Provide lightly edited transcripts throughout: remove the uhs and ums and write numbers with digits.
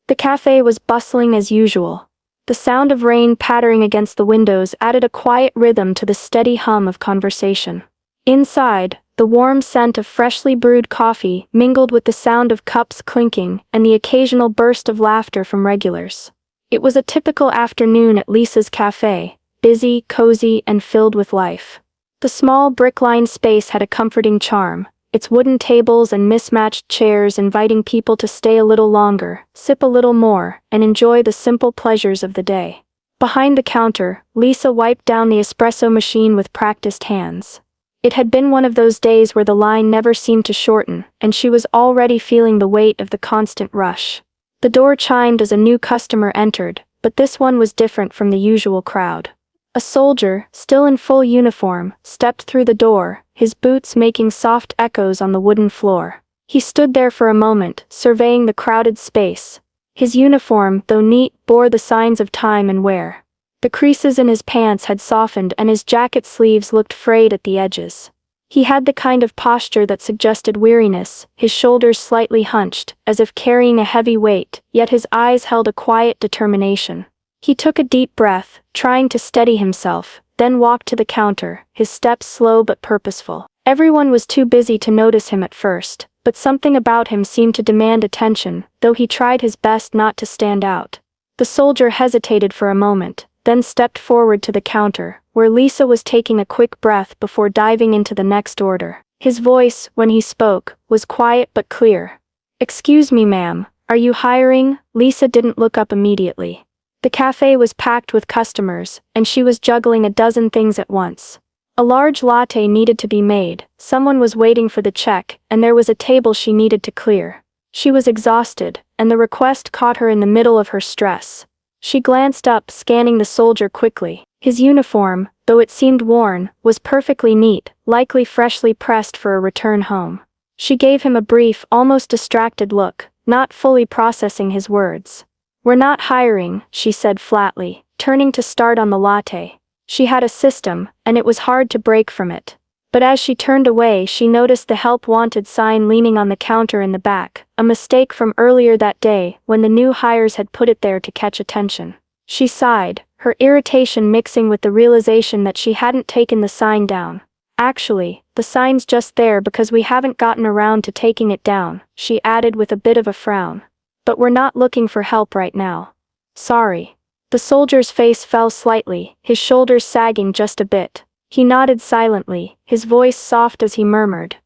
The cafe was bustling as usual. The sound of rain pattering against the windows added a quiet rhythm to the steady hum of conversation. Inside, the warm scent of freshly brewed coffee mingled with the sound of cups clinking and the occasional burst of laughter from regulars. It was a typical afternoon at Lisa's cafe, busy, cozy, and filled with life. The small brick-lined space had a comforting charm, its wooden tables and mismatched chairs inviting people to stay a little longer, sip a little more, and enjoy the simple pleasures of the day. Behind the counter, Lisa wiped down the espresso machine with practiced hands. It had been one of those days where the line never seemed to shorten, and she was already feeling the weight of the constant rush. The door chimed as a new customer entered, but this one was different from the usual crowd. A soldier, still in full uniform, stepped through the door, his boots making soft echoes on the wooden floor. He stood there for a moment, surveying the crowded space. His uniform, though neat, bore the signs of time and wear. The creases in his pants had softened and his jacket sleeves looked frayed at the edges. He had the kind of posture that suggested weariness, his shoulders slightly hunched, as if carrying a heavy weight, yet his eyes held a quiet determination. He took a deep breath, trying to steady himself, then walked to the counter, his steps slow but purposeful. Everyone was too busy to notice him at first, but something about him seemed to demand attention, though he tried his best not to stand out. The soldier hesitated for a moment, then stepped forward to the counter, where Lisa was taking a quick breath before diving into the next order. His voice, when he spoke, was quiet but clear. "Excuse me, ma'am, are you hiring?" Lisa didn't look up immediately. The cafe was packed with customers, and she was juggling a dozen things at once. A large latte needed to be made, someone was waiting for the check, and there was a table she needed to clear. She was exhausted, and the request caught her in the middle of her stress. She glanced up, scanning the soldier quickly. His uniform, though it seemed worn, was perfectly neat, likely freshly pressed for a return home. She gave him a brief, almost distracted look, not fully processing his words. "We're not hiring," she said flatly, turning to start on the latte. She had a system, and it was hard to break from it. But as she turned away, she noticed the help wanted sign leaning on the counter in the back, a mistake from earlier that day when the new hires had put it there to catch attention. She sighed, her irritation mixing with the realization that she hadn't taken the sign down. "Actually, the sign's just there because we haven't gotten around to taking it down," she added with a bit of a frown. "But we're not looking for help right now. Sorry." The soldier's face fell slightly, his shoulders sagging just a bit. He nodded silently, his voice soft as he murmured,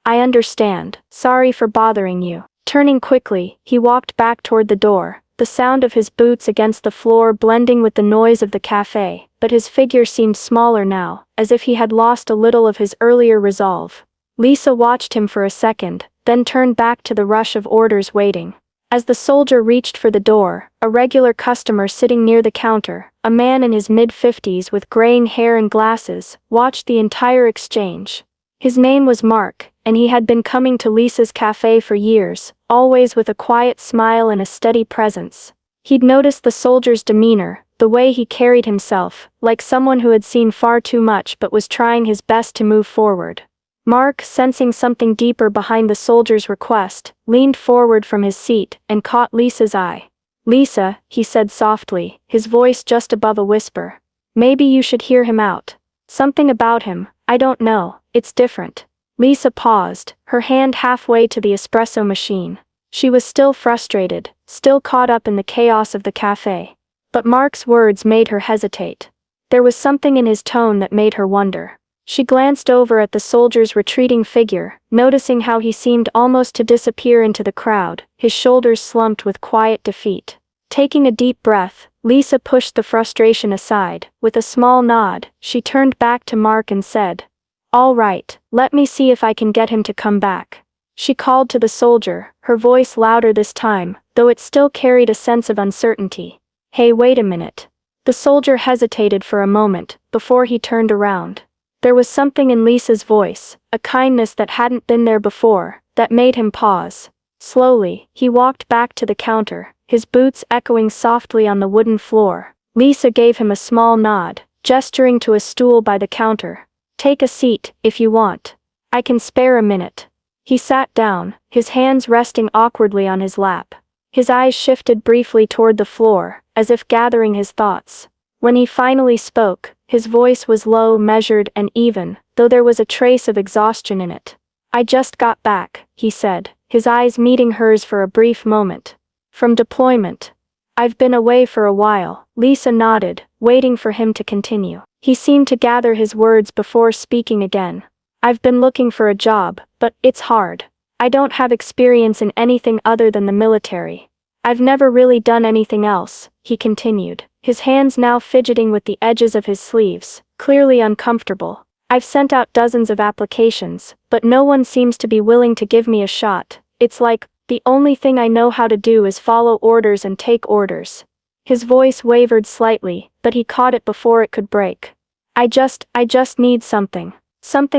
"I understand, sorry for bothering you." Turning quickly, he walked back toward the door, the sound of his boots against the floor blending with the noise of the cafe, but his figure seemed smaller now, as if he had lost a little of his earlier resolve. Lisa watched him for a second, then turned back to the rush of orders waiting. As the soldier reached for the door, a regular customer sitting near the counter, a man in his mid-50s with graying hair and glasses, watched the entire exchange. His name was Mark, and he had been coming to Lisa's cafe for years, always with a quiet smile and a steady presence. He'd noticed the soldier's demeanor, the way he carried himself, like someone who had seen far too much but was trying his best to move forward. Mark, sensing something deeper behind the soldier's request, leaned forward from his seat and caught Lisa's eye. "Lisa," he said softly, his voice just above a whisper. "Maybe you should hear him out. Something about him, I don't know, it's different." Lisa paused, her hand halfway to the espresso machine. She was still frustrated, still caught up in the chaos of the cafe. But Mark's words made her hesitate. There was something in his tone that made her wonder. She glanced over at the soldier's retreating figure, noticing how he seemed almost to disappear into the crowd, his shoulders slumped with quiet defeat. Taking a deep breath, Lisa pushed the frustration aside. With a small nod, she turned back to Mark and said, "All right, let me see if I can get him to come back." She called to the soldier, her voice louder this time, though it still carried a sense of uncertainty. "Hey, wait a minute." The soldier hesitated for a moment, before he turned around. There was something in Lisa's voice, a kindness that hadn't been there before, that made him pause. Slowly, he walked back to the counter, his boots echoing softly on the wooden floor. Lisa gave him a small nod, gesturing to a stool by the counter. "Take a seat, if you want. I can spare a minute." He sat down, his hands resting awkwardly on his lap. His eyes shifted briefly toward the floor, as if gathering his thoughts. When he finally spoke, his voice was low, measured, and even, though there was a trace of exhaustion in it. "I just got back," he said, his eyes meeting hers for a brief moment. "From deployment. I've been away for a while." Lisa nodded, waiting for him to continue. He seemed to gather his words before speaking again. "I've been looking for a job, but it's hard. I don't have experience in anything other than the military. I've never really done anything else," he continued, his hands now fidgeting with the edges of his sleeves, clearly uncomfortable. "I've sent out dozens of applications, but no one seems to be willing to give me a shot. It's like, the only thing I know how to do is follow orders and take orders." His voice wavered slightly, but he caught it before it could break. I just need something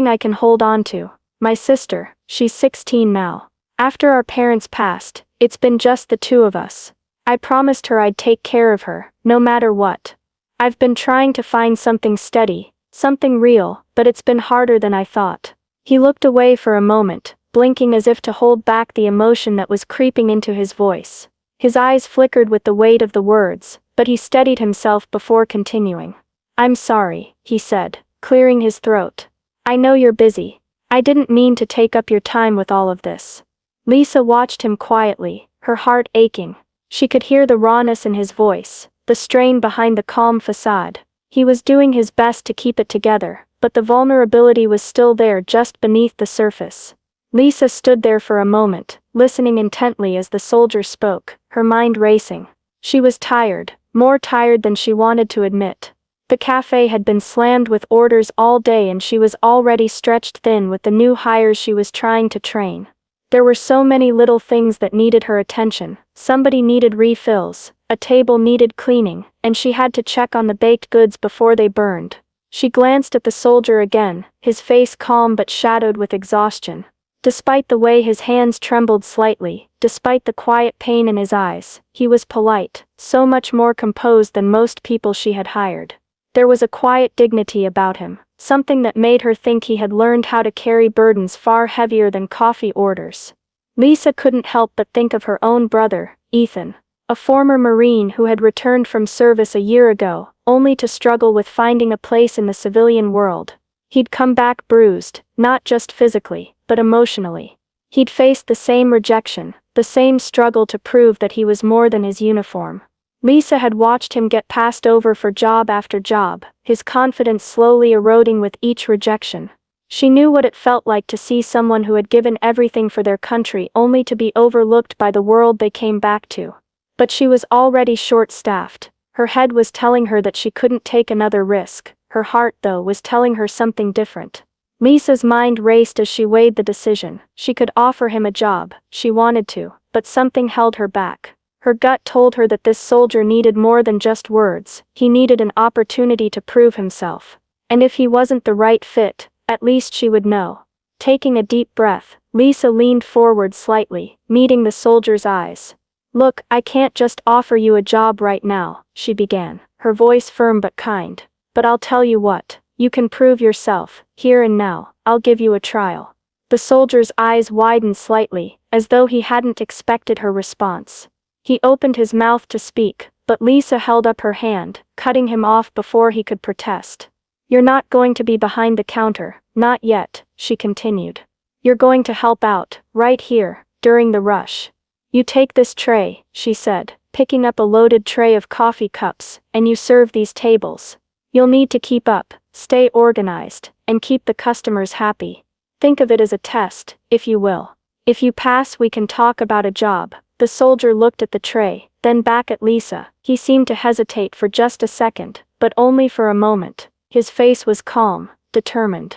I can hold on to. My sister, she's 16 now. After our parents passed, it's been just the two of us. I promised her I'd take care of her, no matter what. I've been trying to find something steady, something real, but it's been harder than I thought." He looked away for a moment, blinking as if to hold back the emotion that was creeping into his voice. His eyes flickered with the weight of the words, but he steadied himself before continuing. "I'm sorry," he said, clearing his throat. "I know you're busy. I didn't mean to take up your time with all of this." Lisa watched him quietly, her heart aching. She could hear the rawness in his voice, the strain behind the calm facade. He was doing his best to keep it together, but the vulnerability was still there just beneath the surface. Lisa stood there for a moment, listening intently as the soldier spoke, her mind racing. She was tired, more tired than she wanted to admit. The cafe had been slammed with orders all day and she was already stretched thin with the new hires she was trying to train. There were so many little things that needed her attention. Somebody needed refills, a table needed cleaning, and she had to check on the baked goods before they burned. She glanced at the soldier again, his face calm but shadowed with exhaustion. Despite the way his hands trembled slightly, despite the quiet pain in his eyes, he was polite, so much more composed than most people she had hired. There was a quiet dignity about him, something that made her think he had learned how to carry burdens far heavier than coffee orders. Lisa couldn't help but think of her own brother, Ethan, a former Marine who had returned from service a year ago, only to struggle with finding a place in the civilian world. He'd come back bruised, not just physically, but emotionally. He'd faced the same rejection, the same struggle to prove that he was more than his uniform. Lisa had watched him get passed over for job after job, his confidence slowly eroding with each rejection. She knew what it felt like to see someone who had given everything for their country only to be overlooked by the world they came back to. But she was already short-staffed. Her head was telling her that she couldn't take another risk. Her heart, though, was telling her something different. Lisa's mind raced as she weighed the decision. She could offer him a job, she wanted to, but something held her back. Her gut told her that this soldier needed more than just words. He needed an opportunity to prove himself. And if he wasn't the right fit, at least she would know. Taking a deep breath, Lisa leaned forward slightly, meeting the soldier's eyes. "Look, I can't just offer you a job right now," she began, her voice firm but kind. "But I'll tell you what, you can prove yourself, here and now. I'll give you a trial." The soldier's eyes widened slightly, as though he hadn't expected her response. He opened his mouth to speak, but Lisa held up her hand, cutting him off before he could protest. "You're not going to be behind the counter, not yet," she continued. "You're going to help out, right here, during the rush. You take this tray," she said, picking up a loaded tray of coffee cups, "and you serve these tables. You'll need to keep up, stay organized, and keep the customers happy. Think of it as a test, if you will. If you pass, we can talk about a job." The soldier looked at the tray, then back at Lisa. He seemed to hesitate for just a second, but only for a moment. His face was calm, determined.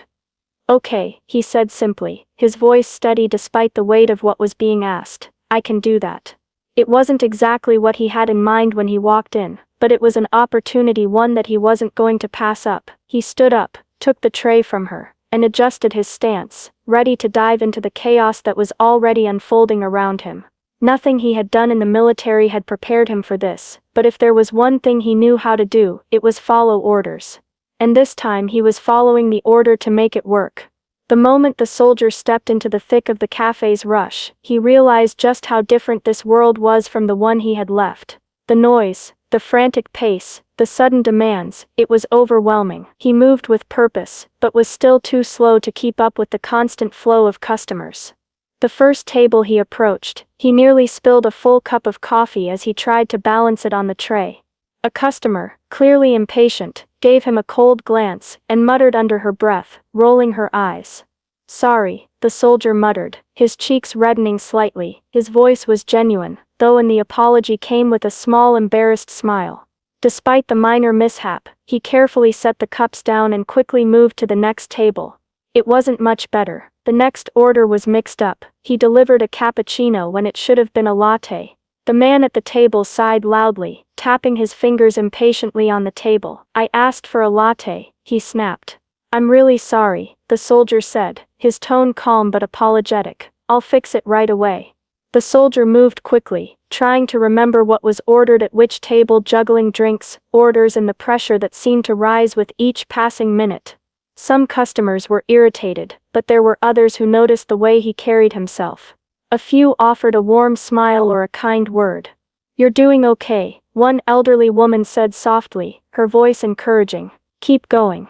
"Okay," he said simply, his voice steady despite the weight of what was being asked. "I can do that." It wasn't exactly what he had in mind when he walked in, but it was an opportunity, one that he wasn't going to pass up. He stood up, took the tray from her, and adjusted his stance, ready to dive into the chaos that was already unfolding around him. Nothing he had done in the military had prepared him for this, but if there was one thing he knew how to do, it was follow orders. And this time he was following the order to make it work. The moment the soldier stepped into the thick of the cafe's rush, he realized just how different this world was from the one he had left. The noise, the frantic pace, the sudden demands, it was overwhelming. He moved with purpose, but was still too slow to keep up with the constant flow of customers. The first table he approached, he nearly spilled a full cup of coffee as he tried to balance it on the tray. A customer, clearly impatient, gave him a cold glance and muttered under her breath, rolling her eyes. "Sorry," the soldier muttered, his cheeks reddening slightly. His voice was genuine, though and the apology came with a small embarrassed smile. Despite the minor mishap, he carefully set the cups down and quickly moved to the next table. It wasn't much better. The next order was mixed up. He delivered a cappuccino when it should have been a latte. The man at the table sighed loudly, tapping his fingers impatiently on the table. "I asked for a latte," he snapped. "I'm really sorry," the soldier said, his tone calm but apologetic. "I'll fix it right away." The soldier moved quickly, trying to remember what was ordered at which table, juggling drinks, orders and the pressure that seemed to rise with each passing minute. Some customers were irritated, but there were others who noticed the way he carried himself. A few offered a warm smile or a kind word. "You're doing okay," one elderly woman said softly, her voice encouraging. "Keep going."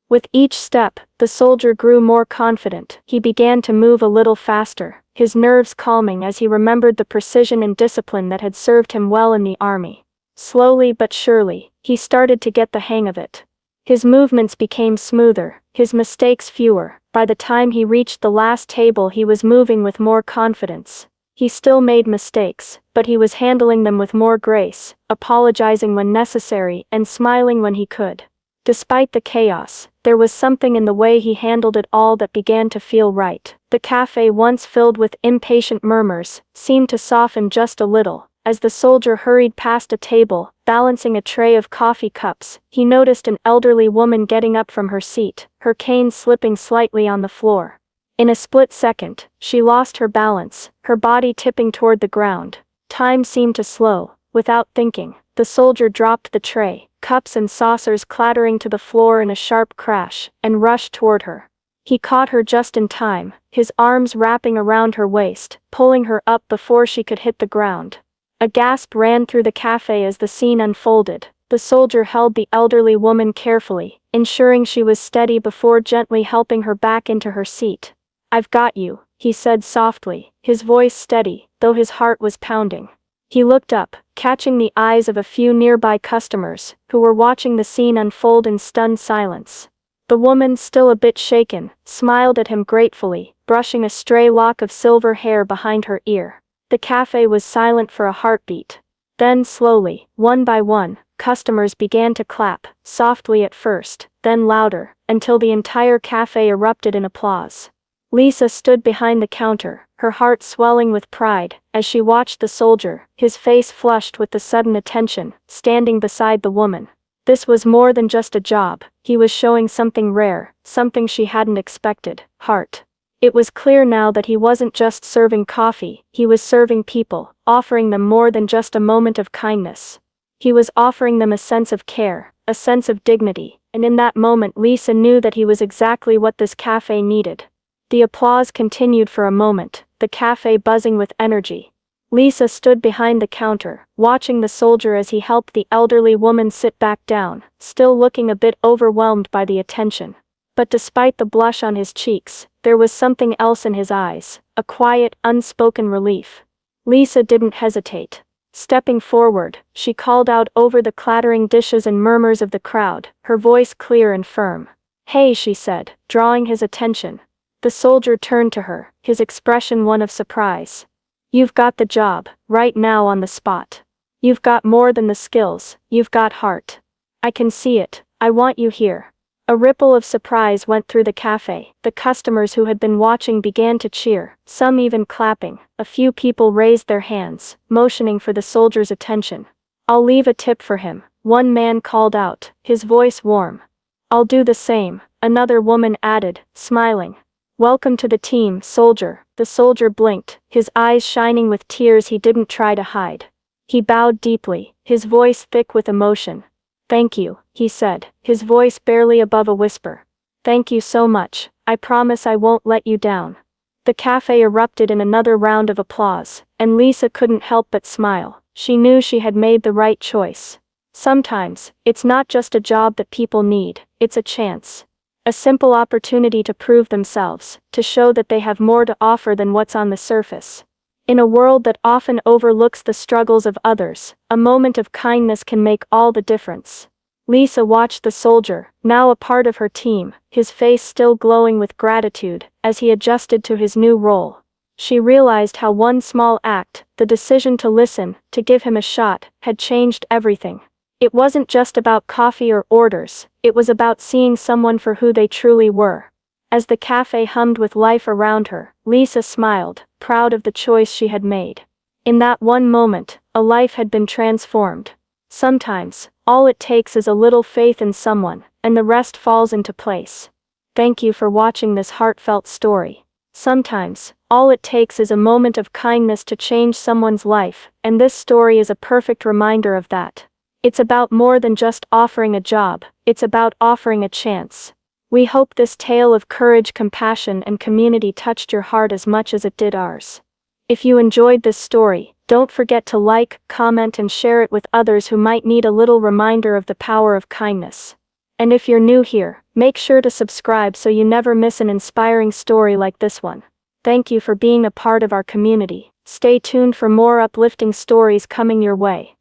With each step, the soldier grew more confident. He began to move a little faster, his nerves calming as he remembered the precision and discipline that had served him well in the army. Slowly but surely, he started to get the hang of it. His movements became smoother, his mistakes fewer. By the time he reached the last table, he was moving with more confidence. He still made mistakes, but he was handling them with more grace, apologizing when necessary and smiling when he could. Despite the chaos, there was something in the way he handled it all that began to feel right. The cafe, once filled with impatient murmurs, seemed to soften just a little. As the soldier hurried past a table, balancing a tray of coffee cups, he noticed an elderly woman getting up from her seat, her cane slipping slightly on the floor. In a split second, she lost her balance, her body tipping toward the ground. Time seemed to slow. Without thinking, the soldier dropped the tray, cups and saucers clattering to the floor in a sharp crash, and rushed toward her. He caught her just in time, his arms wrapping around her waist, pulling her up before she could hit the ground. A gasp ran through the cafe as the scene unfolded. The soldier held the elderly woman carefully, ensuring she was steady before gently helping her back into her seat. "I've got you," he said softly, his voice steady, though his heart was pounding. He looked up, catching the eyes of a few nearby customers, who were watching the scene unfold in stunned silence. The woman, still a bit shaken, smiled at him gratefully, brushing a stray lock of silver hair behind her ear. The cafe was silent for a heartbeat. Then slowly, one by one, customers began to clap, softly at first, then louder, until the entire cafe erupted in applause. Lisa stood behind the counter, her heart swelling with pride, as she watched the soldier, his face flushed with the sudden attention, standing beside the woman. This was more than just a job, he was showing something rare, something she hadn't expected: heart. It was clear now that he wasn't just serving coffee, he was serving people, offering them more than just a moment of kindness. He was offering them a sense of care, a sense of dignity, and in that moment Lisa knew that he was exactly what this cafe needed. The applause continued for a moment, the cafe buzzing with energy. Lisa stood behind the counter, watching the soldier as he helped the elderly woman sit back down, still looking a bit overwhelmed by the attention. But despite the blush on his cheeks, there was something else in his eyes, a quiet, unspoken relief. Lisa didn't hesitate. Stepping forward, she called out over the clattering dishes and murmurs of the crowd, her voice clear and firm. "Hey," she said, drawing his attention. The soldier turned to her, his expression one of surprise. "You've got the job, right now on the spot. You've got more than the skills, you've got heart. I can see it, I want you here." A ripple of surprise went through the cafe. The customers who had been watching began to cheer, some even clapping. A few people raised their hands, motioning for the soldier's attention. "I'll leave a tip for him," one man called out, his voice warm. "I'll do the same," another woman added, smiling. "Welcome to the team, soldier." The soldier blinked, his eyes shining with tears he didn't try to hide. He bowed deeply, his voice thick with emotion. "Thank you," he said, his voice barely above a whisper. Thank you so much, I promise I won't let you down. The cafe erupted in another round of applause, and Lisa couldn't help but smile. She knew she had made the right choice. Sometimes, it's not just a job that people need, it's a chance. A simple opportunity to prove themselves, to show that they have more to offer than what's on the surface. In a world that often overlooks the struggles of others, a moment of kindness can make all the difference. Lisa watched the soldier, now a part of her team, his face still glowing with gratitude, as he adjusted to his new role. She realized how one small act, the decision to listen, to give him a shot, had changed everything. It wasn't just about coffee or orders, it was about seeing someone for who they truly were. As the cafe hummed with life around her, Lisa smiled, proud of the choice she had made. In that one moment, a life had been transformed. Sometimes, all it takes is a little faith in someone, and the rest falls into place. Thank you for watching this heartfelt story. Sometimes, all it takes is a moment of kindness to change someone's life, and this story is a perfect reminder of that. It's about more than just offering a job, it's about offering a chance. We hope this tale of courage, compassion, and community touched your heart as much as it did ours. If you enjoyed this story, don't forget to like, comment, and share it with others who might need a little reminder of the power of kindness. And if you're new here, make sure to subscribe so you never miss an inspiring story like this one. Thank you for being a part of our community. Stay tuned for more uplifting stories coming your way.